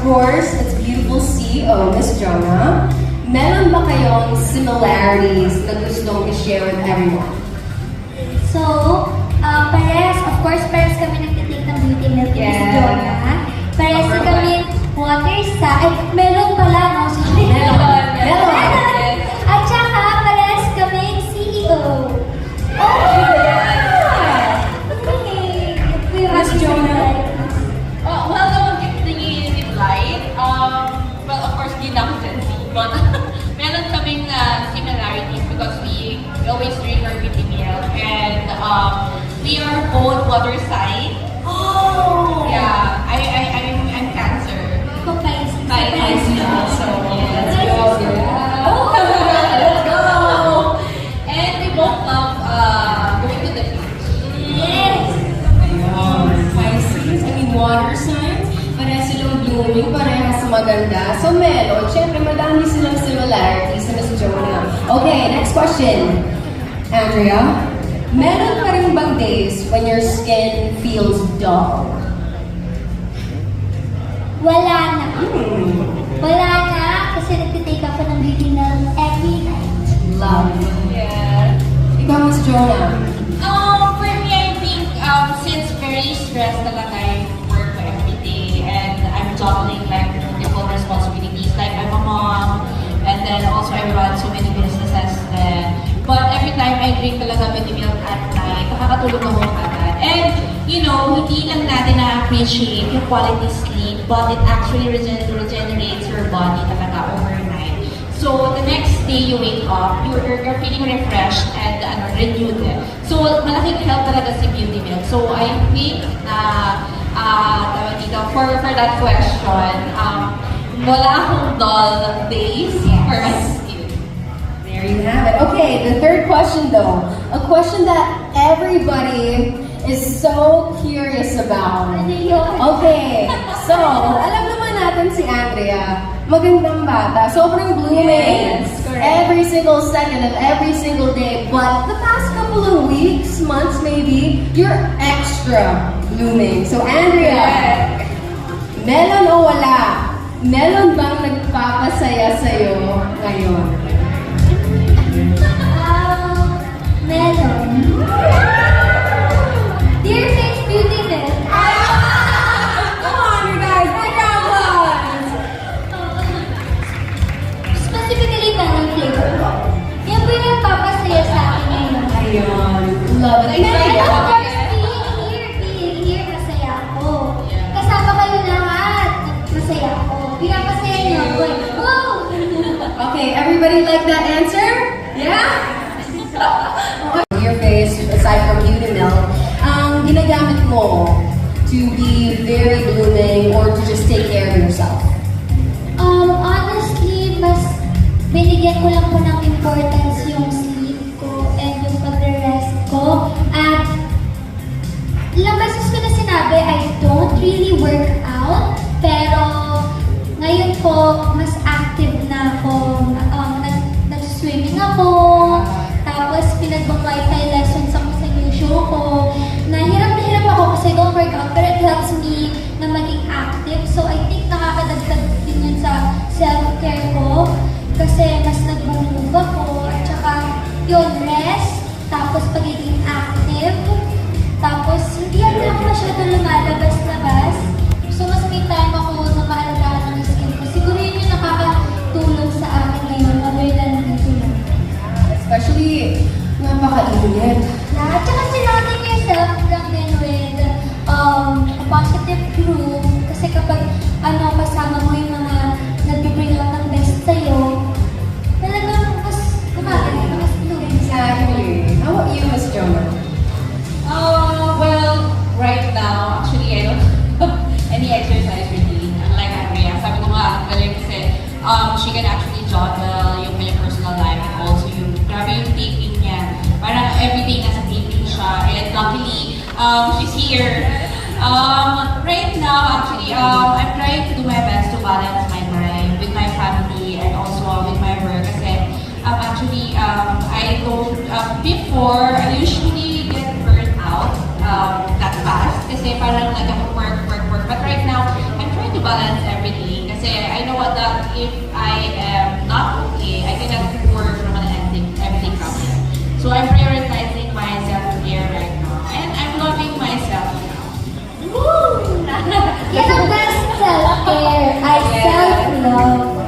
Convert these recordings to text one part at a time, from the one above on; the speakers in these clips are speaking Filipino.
course, it's beautiful CEO, Miss Jonah. Meron ba kayong similarities na gustong i-share with everyone? So, of course, parehas kami nagtitake ng beauty milk ni Miss Jonah. Parehas din kami water sign. Meron pala, no? Meron. At saka, parehas kami CEO. Miss Jonah? Well, naman tingin in light. Well, of course, di na ako Gen Z, but meron kaming similarities because we always drink our beauty milk and we are both water sign. Oh! Yeah, I'm Cancer. Ako Pisces. Pisces also. Let's go. Let's go! And we both love going to the beach. Yes. Pisces, water signs, parehas silang blooming, parehas maganda. So, meron. Siyempre, madami silang similarities sa Miss Jonah. Okay, next question. Andrea, meron pa rin bang days when your skin feels dull? Wala na. Wala na kasi nagtitake ako ng beauty milk every night. Love. Yeah. Ikaw, Miss Jonah. For me, I think since very stressed talaga I work every day and I'm juggling like multiple responsibilities. Like I'm a mom and then also I run so many businesses then. But every time I drink talaga beauty milk at night, nakakatulog ako agad. And you know, hindi lang natin na-appreciate yung quality sleep, but it actually regenerates your body talaga overnight. So the next day you wake up, you're feeling refreshed and renewed. So malaking help talaga si beauty milk. So I think tawag dito, for that question, wala akong dull days for my skin. There you have it. Okay, the third question though. A question that everybody is so curious about. Ano yun? Okay, so, alam naman natin si Andrea, magandang bata, sobrang blooming. Yes, correct. Every single second of every single day. But the past couple of weeks, months maybe, you're extra blooming. So Andrea, melon o wala? Melon bang nagpapasaya sa'yo ngayon? Melon. Dear Face Beauty Milk. Come on, you guys, big round applause! Specifically, melon flavor po. Yan po yung nagpapasaya sa akin ngayon. Ayun, love it. And of course, being here, masaya ako. Kasama kayo lahat, masaya ako. Pinapasaya niyo ako. Woo! Okay, everybody like that answer? Yeah? Your face, aside from beauty milk, ginagamit mo to be very blooming or to just take care of yourself? Honestly, mas binigyan ko lang po ng importance yung sleep ko and yung pag-rest ko. At ilang beses ko na sinabi, I don't really work out. Pero ngayon po, mas active na ako. Nag-swimming ako. Tapos pinag-Muay Thai lessons ako sa new show ko. Nahirap ako kasi I don't work out, pero it helps me na maging active. So I think nakakadagdag din yun sa self-care ko. Kasi mas nag-move ako. At saka yun, rest. Tapos pagiging active. Tapos hindi ako masyado lumalabas-labas. So mas may time ako na maalagaan ng skin ko. Siguro yun yung nakakatulong sa akin ngayon, other than dito lang. Especially, napaka-init. At saka surrounding yourself lang din with a positive group. Kasi kapag kasama mo yung mga nag-bring out ng best sa'yo, talagang mas gumagana, mas blooming. Exactly. How about you, Miss Jonah? Well, right now, actually, I don't have any exercise routine. Unlike Andrea, sabi ko nga, ang galing kasi she can actually juggle yung kanyang personal life and also yung grabe yung taping niya. Parang everyday nasa taping siya. And luckily, she's here. Right now, actually, I'm trying to do my best to balance my time with my family and also with my work. Kasi actually, I don't, before, I usually get burnt out that fast. Kasi parang nag-work work. But right now, I'm trying to balance everything. Kasi I know that if I am not okay, I cannot work naman and everything comes. So I'm prioritizing my self-care right now. And I'm loving myself now. Woo! Yan ang best self-care. I self-love.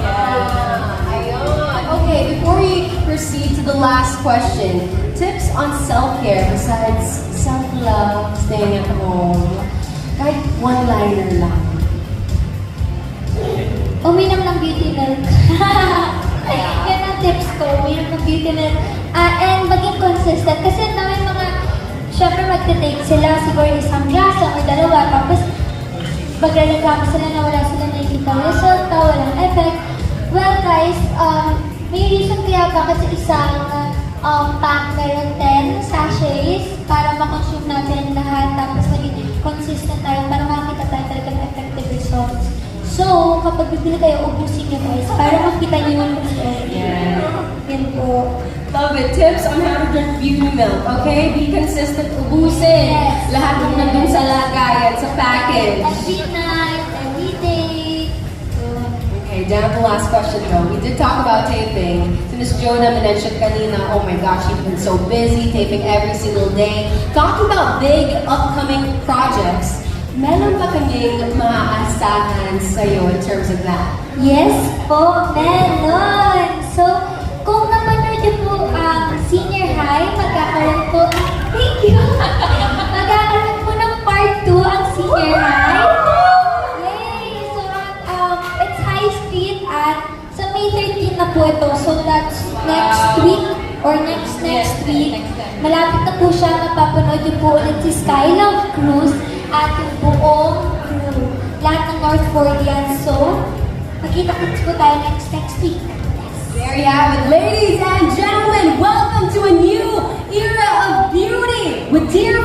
Ayun. Okay, before we proceed to the last question, tips on self-care besides self-love, staying at home, kahit one-liner lang. Uminom ng beauty milk. Yan ang tips ko, uminom ng beauty milk. And maging consistent. Kasi ang dami mga, syempre magte-take sila siguro isang glass or dalawa. Tapos magrereklamo sila na wala sila nakikita result, walang effect. Well guys, may reason kaya bakit sa isang pack meron 10 sachets para makonsume natin lahat. Tapos maging consistent tayo para makita tayo talaga ng effective results. So, kapag bibili kayo, ubusin nyo guys para makita nyo yung result. Yan po. Love it. Tips on how to drink beauty milk, okay? Be consistent, ubusin. Yes. Lahat ng nandun sa lagayan, sa package. Every night, every day. Okay, down to the last question though. We did talk about taping. So Miss Jonah mentioned kanina, oh my gosh, she's been so busy, taping every single day. Talking about big upcoming projects, meron ba kaming maaasahan sa'yo in terms of that? Yes po, meron. So, kung napanood niyo po ang senior high, magkakaroon po, thank you, magkakaroon po ng part 2 ang senior high. Yay! So, it's high speed at sa May 13 na po ito. So, that's next week or next week. Malapit na po siya, mapapanood niyo po ulit si Skylove Cruz at yung buong crew. Lahat ng North Floridians. So, magkita-kits po tayo next week. There you have it, ladies and gentlemen. Welcome to a new era of beauty with Dear